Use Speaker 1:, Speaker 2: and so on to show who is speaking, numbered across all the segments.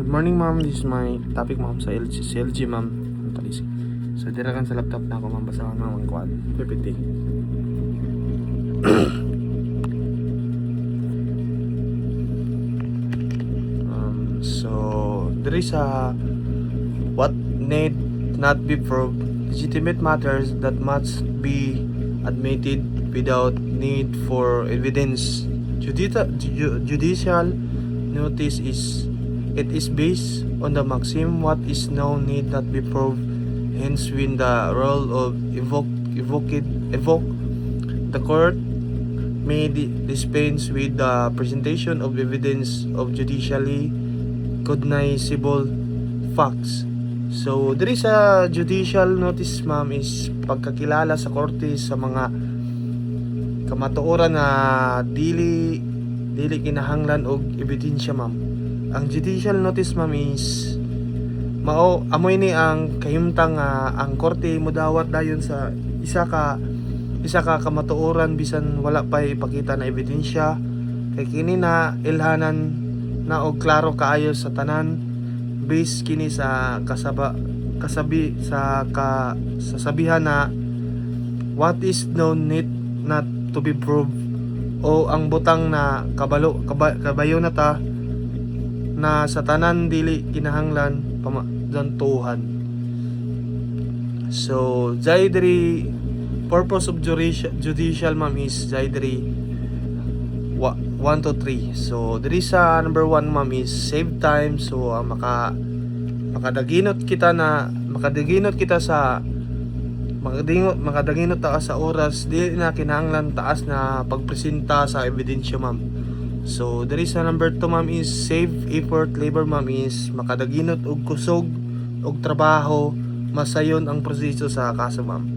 Speaker 1: Good morning, ma'am. This is my topic, ma'am, sa LG, ma'am. Ang talisi. So, dirakan sa laptop na ako, ma'am. Basahan, ma'am, ang quad. PPT. So, there is a what need not be proved. Legitimate matters that must be admitted without need for evidence. Judicial notice is based on the maxim what is known need not be proved. Hence, when the role of evoke the court may dispense with the presentation of evidence of judicially cognizable facts. So, there is a judicial notice, ma'am, is pagkakilala sa korte sa mga kamatuoran na dili kinahanglan og ebidensya, ma'am. Ang judicial notice, ma'am, is amoy ni ang kahimtang ang korte mo dawat dayon sa isa ka kamatuoran bisan wala pa ipakita na ebidensya kay kini na ilhanan na og klaro kaayo sa tanan base kini sa sasabihan na what is known need not to be proved, o ang butang na kabayo na ta na sa tanan dili kinahanglan pamadantuhan. So zaidri purpose of judicial, ma'am, is zaidri 1 to 3. So there is number 1, ma'am, is save time. So makadaginot kita sa oras, di na kinahanglan taas na pagpresenta sa ebidensya, ma'am. So there is number 2, ma'am, is save effort labor, ma'am, is makadaginot og kusog og trabaho masayon ang proseso sa kaso, ma'am.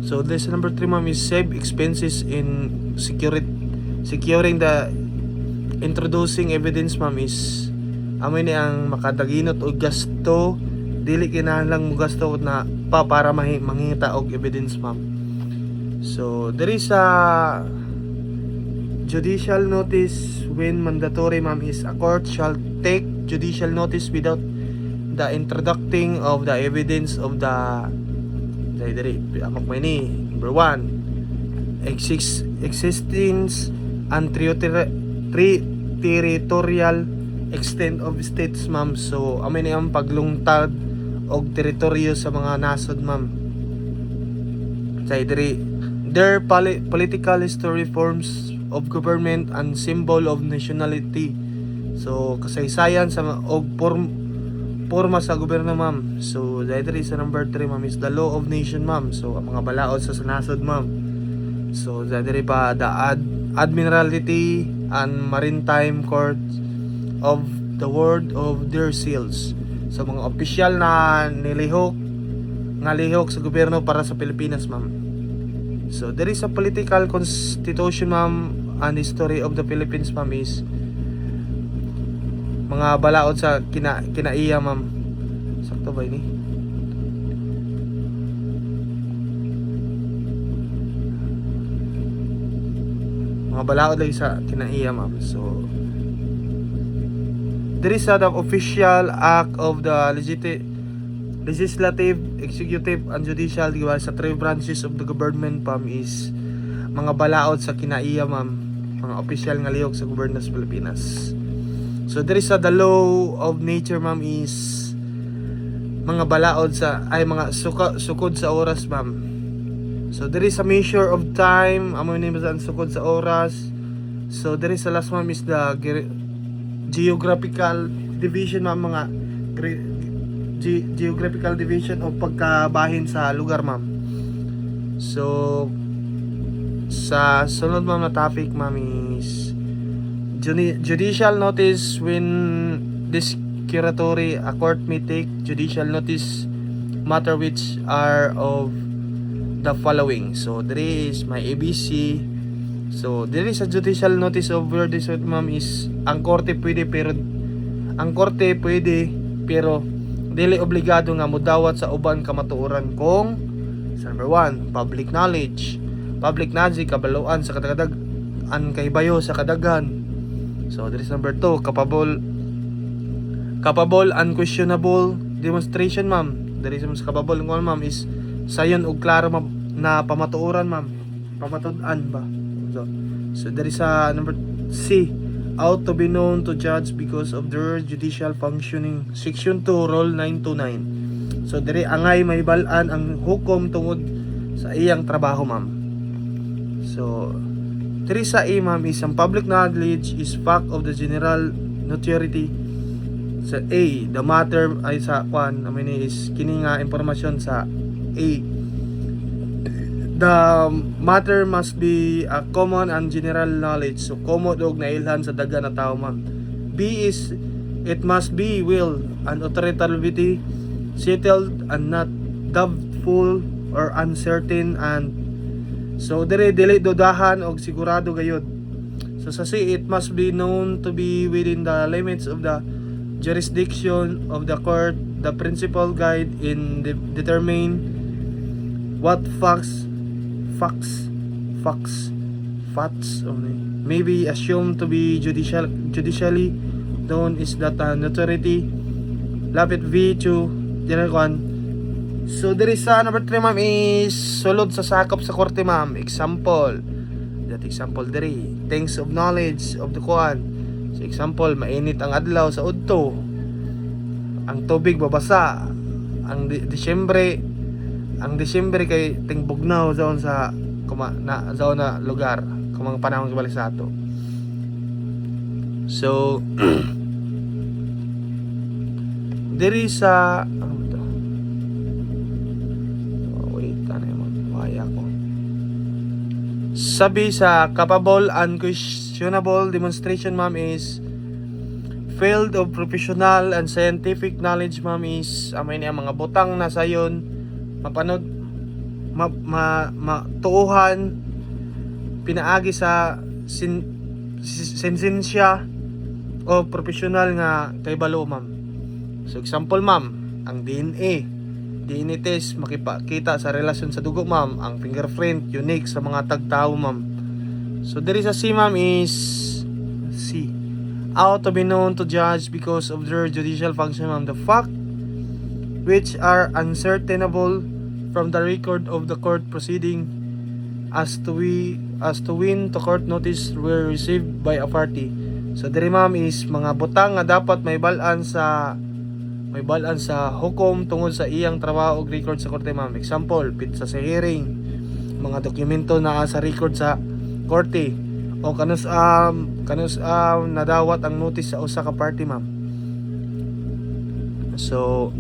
Speaker 1: So there is number 3, ma'am, is save expenses in securing the introducing evidence, ma'am, is amoy ni ang makadaginot og gasto dili kinahanglan mo gasto na pa para mangita og evidence, ma'am. So there is a judicial notice when mandatory, ma'am, is a court shall take judicial notice without the introducing of the evidence of the number 1, existence and territorial extent of states, ma'am. So amin ang paglungtad og teritoryo sa mga nasod, ma'am. Their political history, forms of government and symbol of nationality. So kasaysayan sa og porma sa gobyerno, ma'am. So zaidri sa number 3, ma'am, is the law of nation, ma'am. So ang mga balaod sa nasod, ma'am. So zaidri pa the Admiralty and Maritime Court of the Word of their seals. So mga opisyal na nilihok sa gobyerno para sa Pilipinas, ma'am. So there is a political constitution, ma'am, and history of the Philippines, ma'am, is mga balaod sa kinaiya, ma'am. Sakto ba ini? Mga balaod lagi sa kinaiya, ma'am. So there is the official act of the legislative, executive, and judicial, diba, sa 3 branches of the government, ma'am, is mga balaod sa kinaiya, ma'am. Mga official nga lihok sa gobyerno sa Pilipinas. So there is the law of nature, ma'am, is mga balaod sa mga sukod sa oras, ma'am. So there is a measure of time, amo ni ang sukod sa oras. So there is the last, ma'am, is the geographical division, ma'am, mga geographical division o pagkabahin sa lugar, ma'am. So sa sunod, ma'am, na topic, ma'am, is judicial notice when discretionary a court may take judicial notice matter which are of the following. So there is my ABC. So there is a judicial notice of where this, ma'am, is ang korte pwede pero dili obligado nga modawat sa uban kamatuoran kung number 1, public knowledge kabaluan sa kadagan kahibayo sa kadaghan. So there is number 2, capable unquestionable demonstration ma'am. Diri sa mas capable nga ma'am is sayon og klaro na pamatuoran ma'am. Pamatud-an ba. So there is a number C, ought to be known to judge because of their judicial functioning. Section 2 Rule 929. So diri angay may balaan ang hukom tungod sa iyang trabaho ma'am. So diri sa A ma'am is ang public knowledge is fact of the general notoriety. Sa A, the matter ay sa kwan I mean is kini nga impormasyon sa A. The matter must be a common and general knowledge. So common og nailhan sa daga na tao ma'am. B is it must be will and authoritatively settled and not doubtful or uncertain. And so dili dudahan og sigurado gayud. So sa C, it must be known to be within the limits of the jurisdiction of the court. The principal guide in determine what facts only may be assumed to be judicially known is that notoriety. Lapit V2 general one. So there is number 3 ma'am is sulod sa sakop sa korte ma'am. Example, that example diri things of knowledge of the kuan. So example, mainit ang adlaw sa udto, ang tubig babasa, ang Disyembre kay tingbugnaw zone sa zone na lugar kumang panahon kibalik sa ato. So diri sa wait waya ko sabi sa capable unquestionable demonstration ma'am is field of professional and scientific knowledge ma'am is amay ni ang mga butang na sayon mapanood matuuhan pinaagi sa sensensya o professional nga kay balo ma'am. So example ma'am, ang DNA test makipakita sa relasyon sa dugo ma'am. Ang fingerprint unique sa mga tagtao ma'am. So there is a C ma'am is C, ought to be known to judge because of their judicial function ma'am. The fact which are uncertainable from the record of the court proceeding as to win to court notice were received by a party. So diri ma'am is mga butang nga dapat may balaan sa hukom tungod sa iyang trabaho og record sa korte ma'am. Example, pitsa sa hearing, mga dokumento na sa record sa korte o kanus nadawat ang notice sa usa ka party ma'am. So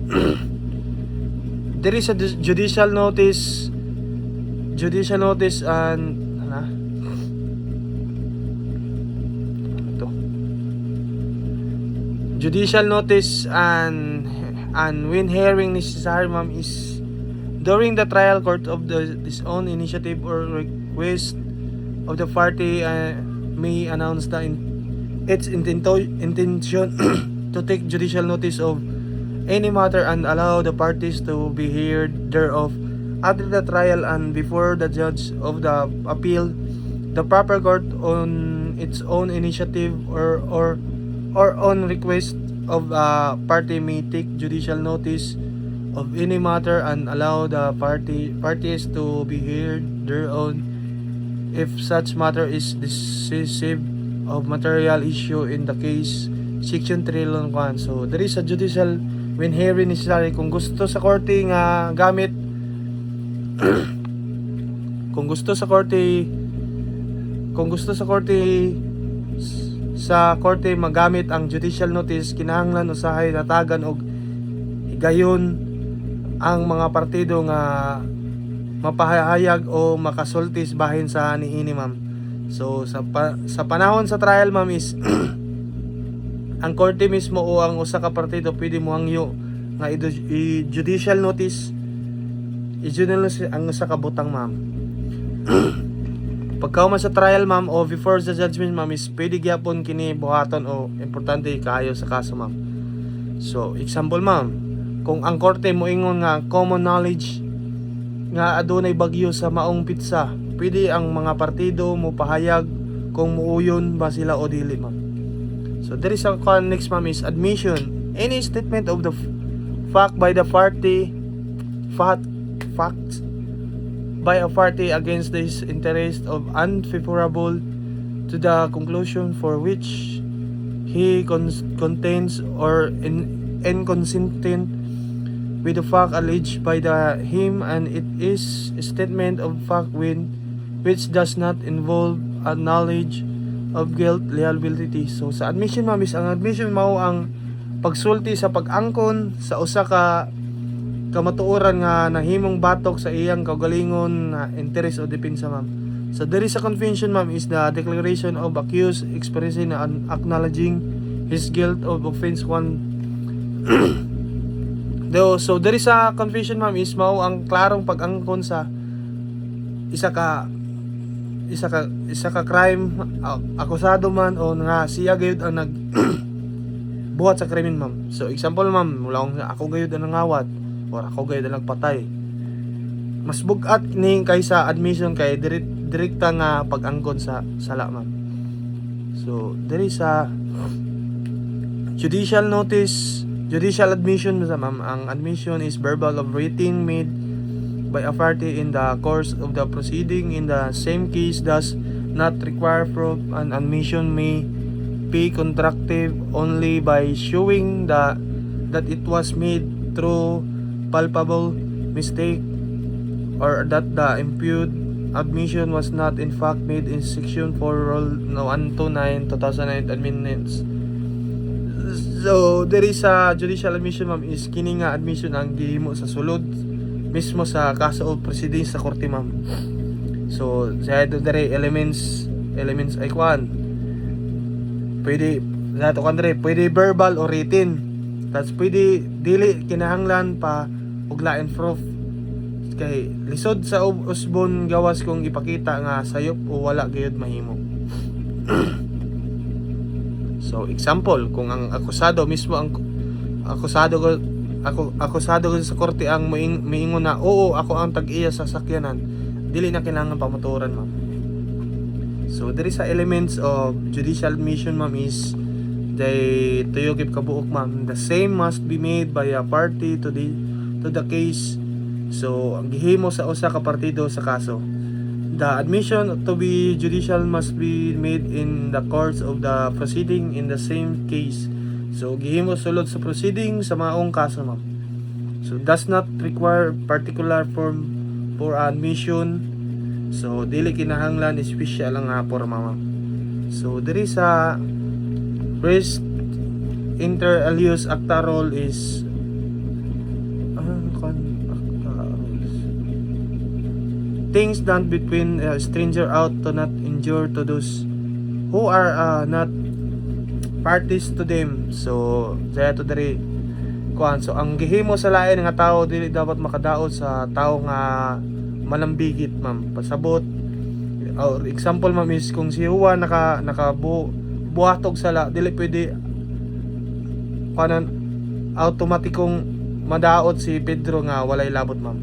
Speaker 1: there is a judicial notice and judicial notice and when hearing necessary ma'am is during the trial court of this own initiative or request of the party may announce its intention to take judicial notice of any matter and allow the parties to be heard thereof after the trial and before the judge of the appeal. The proper court on its own initiative or on request of a party may take judicial notice of any matter and allow the parties to be heard thereon if such matter is decisive of material issue in the case. Section 3 Lon 1. So there is a judicial when hearing necessary kung gusto sa korte nga gamit kung gusto sa korte magamit ang judicial notice, kinahanglan usahay natagan og higayon ang mga partido nga mapahayag o makasultis bahin sa niini ma'am. So sa panahon sa trial ma'am is ang korte mismo o ang usa ka partido pwede mo hangyo nga judicial notice ang usa ka butang ma'am. Pagkauman sa trial ma'am o before the judgment ma'am is pwede gyapon kini buhaton o importante kaayo sa kaso ma'am. So example ma'am, kung ang korte mo ingon nga common knowledge nga adunay bagyo sa maong pitsa, pwede ang mga partido mo pahayag kung muuyon ba sila o dili ma'am. So there is a next ma'am is admission Any statement of the fact by the party facts by a party against this interest of unfavorable to the conclusion for which he contains or inconsistent with the fact alleged by him, and it is a statement of fact which does not involve a knowledge of guilt liability. So sa admission ma'am is ang admission mao ang pagsulti sa pag-angkon sa usa ka kamatuoran nga nahimong batok sa iyang kaugalingon na interest o depensa ma'am. So there is a convention ma'am is the declaration of accused expressing and acknowledging his guilt of offense 1. So there is a confession ma'am is mao ang klarong pag-angkon sa isa ka crime, akusado man o nga siya gayud ang nag buhat sa krimen ma'am. So example ma'am, mula ako gayud ang nangawat or ako gayud ang nagpatay. Mas bugat ni kaysa admission kay direkta nga pag-angkon sa sala ma'am. So there is a judicial notice, judicial admission ma'am. Ang admission is verbal of written made by a party in the course of the proceeding in the same case does not require proof. An admission may be contractive only by showing that it was made through palpable mistake or that the imputed admission was not in fact made in section 4 rule 129 2009 amendments. So there is a judicial admission ma'am is kini nga admission ang gihimo sa sulod mismo sa kaso of proceedings sa korte ma'am. So sa dere elements ay kwan pwede nato kandre pwede verbal or written, tas pwede dili kinahanglan pa og lain proof kay lisod sa usbon gawas kung ipakita nga sayop o wala gayud mahimo. So example, kung ang akusado mismo ang akusado ko sa korte ang miingon na oo ako ang tag-iya sa sakyanan, dili na kailangan pamaturan ma'am. So there is a elements of judicial admission ma'am is they tuyokip kabuok ma'am. The same must be made by a party to the case. So ang gihimo sa usa ka partido sa kaso. The admission to be judicial must be made in the course of the proceeding in the same case. So gihimo sulod sa proceeding sa maong kaso ma'am. So does not require particular form for admission. So dili kinahanglan special lang nga porma ma'am. So there is a res inter alius acta role is things done between stranger out to not injure to those who are not parties to them. So saya to diri kuan. So ang gihimo sa lain nga tao dili dapat makadaot sa tao nga malambigit ma'am. Pasabot or example ma'am is kung si Juan buhatog sala, dili pwede kanan automatikong madaot si Pedro nga walay labot ma'am.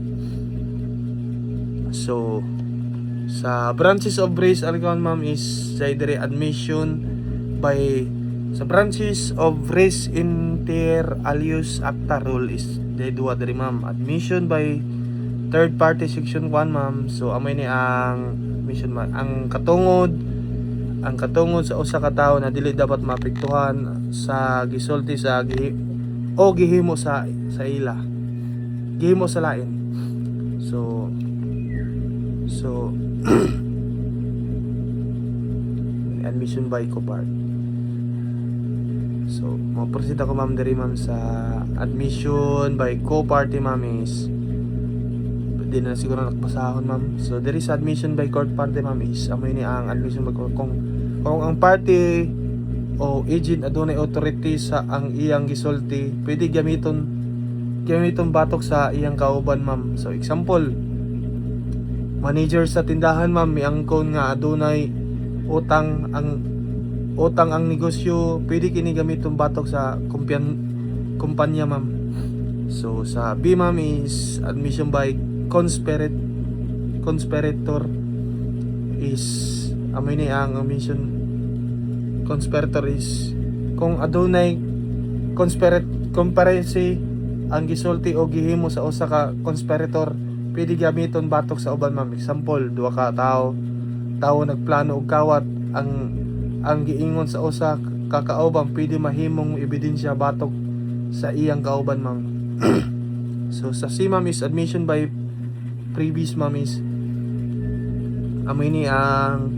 Speaker 1: So sa branches of race algon ma'am is say dire admission by sa branches of race inter alius acta rule is they duwa dire ma'am. Admission by third party section 1 ma'am. So amoy ni ang admission ma'am ang katungod sa usa ka tawo na dili dapat maapektuhan sa gisulti sa gihimo sa ila gihimo sa lain. So admission by co-part. So mo-proceed ako ma'am diri ma'am sa admission by co-party ma'am is di na siguro nakapasahon ma'am. So there is admission by court party ma'am is amoy ni ang admission by kung ang party o agent adunay authority sa ang iyang gisulti, pwede gamiton batok sa iyang kauban ma'am. So example, manager sa tindahan ma'am miangkon nga adunay utang ang negosyo, pwede kini gamiton batok sa kumpanya ma'am. So sa B ma'am is admission by conspirator is amoy ni ang admission conspirator is kung adunay comparison ang gisulti o gihimo sa usa ka conspirator pwede gamiton batok sa uban ma'am. Example, duha ka tawo nagplano og kawat, ang giingon sa usa ka kauban pwede mahimong ebidensya batok sa iyang kauban ma'am. So sa C ma'am is admission by previous ma'am is amoy ni ang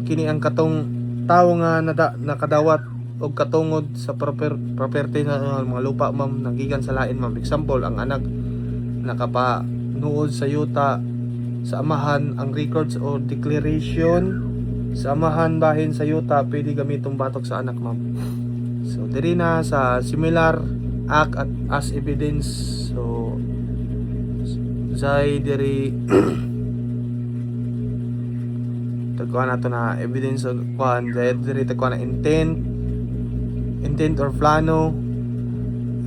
Speaker 1: kini ang katong tawo nga nakadawat og katungod sa property na mga lupa ma'am nagikan sa lain ma'am. Example, ang anak nakapanuod sa yuta sa amahan, ang records or declaration sa amahan bahin sa yuta pwede gamitong batok sa anak ma'am. So diri na sa similar act at as evidence. So say diri tagkuha na to na evidence of kuan, diri tagkuha na intent or plano,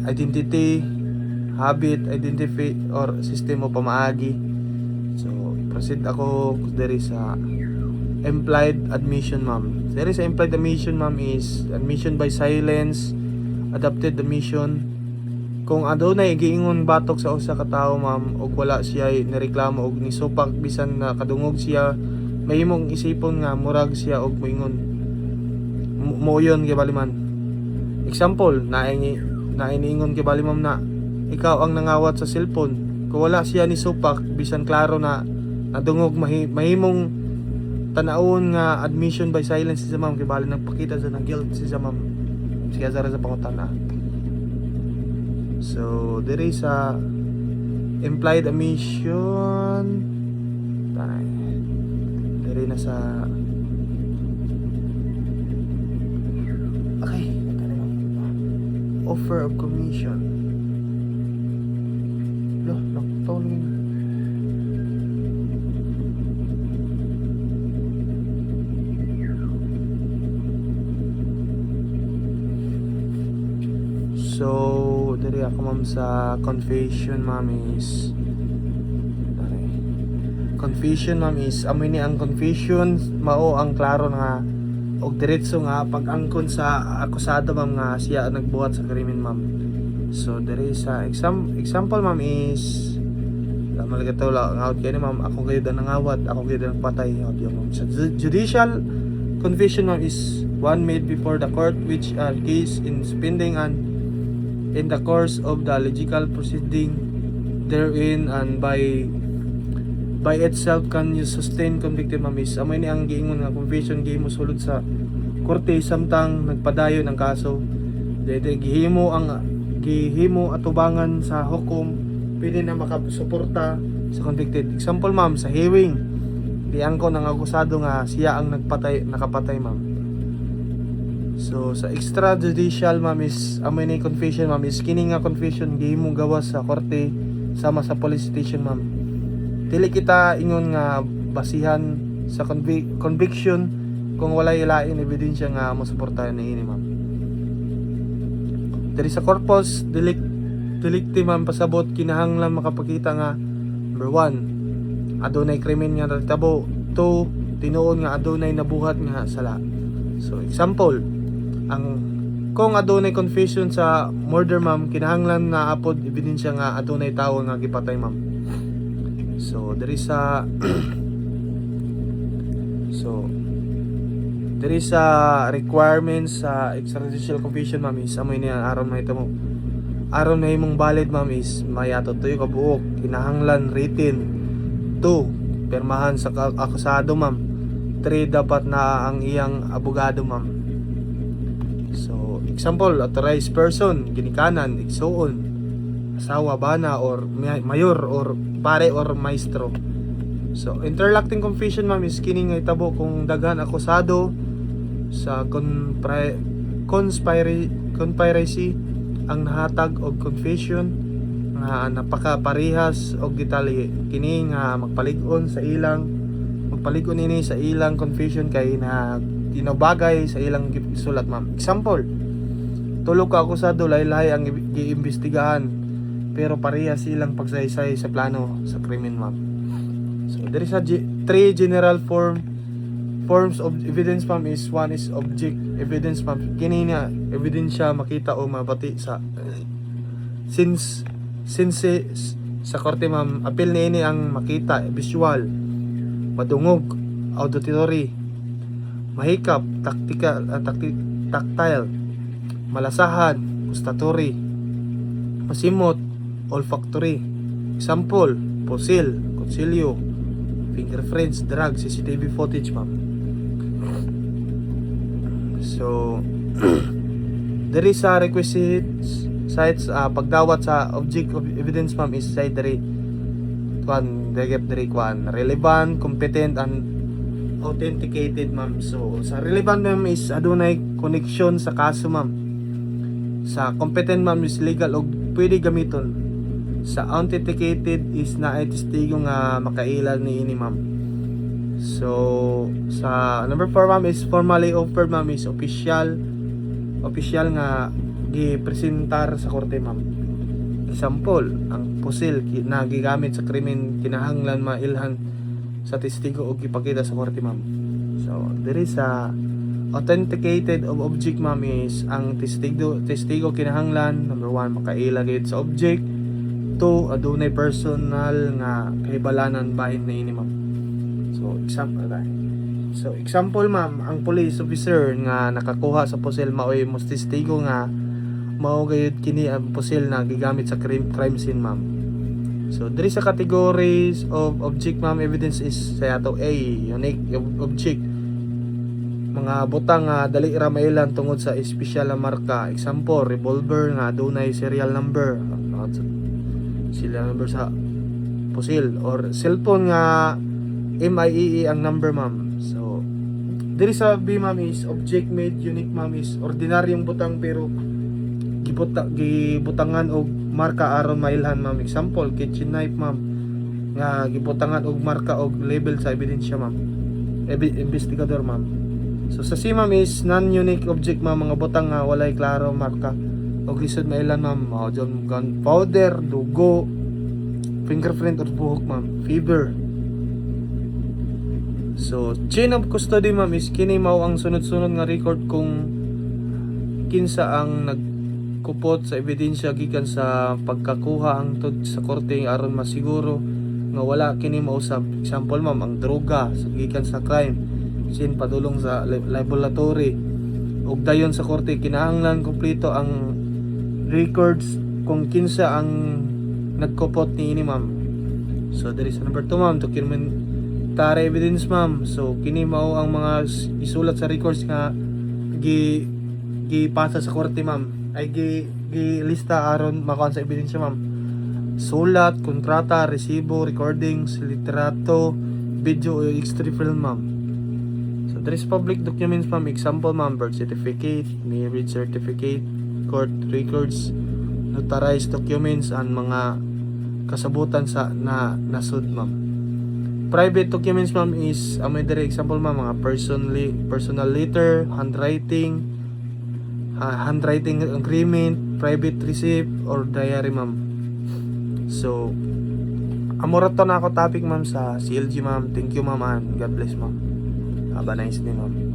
Speaker 1: identity, habit, identify or system o pamaagi. So proceed ako diri sa implied admission ma'am. Diri sa implied admission ma'am is admission by silence, adapted admission. Kung adunay giingon batok sa usa ka tawo ma'am ug wala siya nireklamo og nisupak bisan na kadungog siya, mahimong isipon nga murag siya og moingon moyon gibaliman. Example, nainiingon kibali ma'am na ikaw ang nangawat sa cellphone. Kung wala siya ni supak bisan klaro na nadungog, mahimong tanawon nga admission by silence si ma'am kibali nagpakita sa guilt si ma'am siya sa pangutana. So diri sa implied admission diri na sa offer of commission. Tolong. So, diri ako ma'am sa confession ma'am is amoy ni ang confession mao ang klaro nga og diretso nga pag-angkon sa akusado ma'am nga siya nagbuhat sa krimen ma'am. So diri sa example ma'am is malagato la nga out kay ma'am ako gayud ang nangawat, ako gayud ang patay ma'am. Sa judicial confession ma'am is one made before the court which are case in pending and in the course of the legal proceeding therein and by itself can you sustain convicted ma'am is amoy ni ang giingon nga confession gihimo sulod sa korte samtang nagpadayon ang kaso. Dede gihimo atubangan sa hukom pwede na makasuporta sa convicted. Example ma'am sa hearing di angko ng akusado nga siya ang nakapatay ma'am. So sa extrajudicial ma'am is amoy ni confession ma'am is kini nga confession gihimo gawas sa korte sama sa police station ma'am. Dili kita ingon nga basihan sa conviction kung walay lain ebidensya nga mosuportahan niini ma'am. Diri sa corpus delicti ma'am pasabot kinahanglan makapakita nga number 1 adunay krimen nga natabo, 2 tinuod nga adunay nabuhat nga sala. So example, kung adunay confession sa murder ma'am kinahanglan na apod ebidensya nga adunay tawo nga gipatay ma'am. So there is requirements sa extrajudicial confession ma'am is amoy niya aron mahimong valid ma'am is mayato tuyo ka buok, kinahanglan written, 2 permahan sa akusado ma'am, 3 dapat na ang iyang abogado ma'am. So example, authorized person, ginikanan, igsuon, asawa, bana or mayor or pare or maestro. So interlocking confession ma'am is kini nga itabo kung daghan akusado sa conspiracy ang nahatag og confession nga napakaparehas og detalye kini nga magpalig-on ini sa ilang confession kay na tinabagay sa ilang sulat ma'am. Example, tulo ka akusado lahi-lahi ang giimbestigahan pero parehas silang pagsaysay sa plano sa krimen ma'am. So there is a 3 general forms of evidence ma'am is one is object evidence ma'am. Kini na ebidensya makita o mabati sa since sa korte ma'am, apil niini ang makita visual, madungog, auditory, mahikap, tactile, malasahan, gustatory, masimot, olfactory. Example, fossil, konsilyo, fingerprints, drug, CCTV footage ma'am. So there is a requisites sites pagdawat sa object of evidence ma'am is side diri relevant, competent and authenticated ma'am. So sa relevant ma'am is adunay connection sa kaso ma'am. Sa competent ma'am is legal og pwede gamiton. Sa authenticated is naay testigo nga makailan niini ma'am. So sa number 4 ma'am is formally offered ma'am is official nga gipresentar sa korte ma'am. Example, ang pusil na gigamit sa krimen kinahanglan mailhan sa testigo o gipakita sa korte ma'am. So there is a authenticated of object ma'am is ang testigo kinahanglan number 1 makaila gayud sa object, 2 adunay personal nga kahibalanan bahin na ini ma'am. So example ma'am, ang police officer nga nakakuha sa pusil maoy mos testigo nga mao gayud kini ang pusil na gigamit sa crime scene ma'am. So diri sa categories of object ma'am evidence is sa ato A, unique object, mga butang nga dali ra mailan tungod sa espesyal na marka. Example, revolver nga dunay serial number sa pusil, or cellphone nga MIEE ang number ma'am. So diri sa B ma'am is object made unique ma'am is ordinaryong butang pero gibutangan og marka aron mailhan ma'am. Example, kitchen knife ma'am nga gibutangan og marka og label sa ebidensya ma'am, investigador ma'am. So sa C ma'am is non-unique object ma'am, mga butang nga walay klaro marka og lisod mailan ma'am. Mao jon gunpowder, dugo, fingerprint or buhok ma'am, fever. So chain of custody ma'am is kini mao ang sunod-sunod nga record kung kinsa ang nagkupot sa ebidensya gikan sa pagkakuha hangtod sa korte aron masiguro nga wala kini mausab. Example ma'am, ang droga gikan sa crime scene padulong sa laboratory ug dayon sa korte kinahanglan kumpleto ang records kung kinsa ang nagkupot niini ma'am. So there is number 2 ma'am, documentary evidence ma'am. So kini mao ang mga isulat sa records nga gipasa sa korte ma'am, ay gilista aron makuha sa ebidensya ma'am. Sulat, kontrata, resibo, recordings, litrato, video o extra film ma'am. So there is public documents ma'am. Example ma'am, birth certificate, marriage certificate, court records, notarized documents and mga kasabutan sa nasud ma'am. Private documents ma'am is may example ma'am, mga personal letter, handwriting agreement, private receipt or diary ma'am. So amurato na ako topic ma'am sa CLG ma'am. Thank you ma'am and God bless ma'am. Have a nice day ma'am.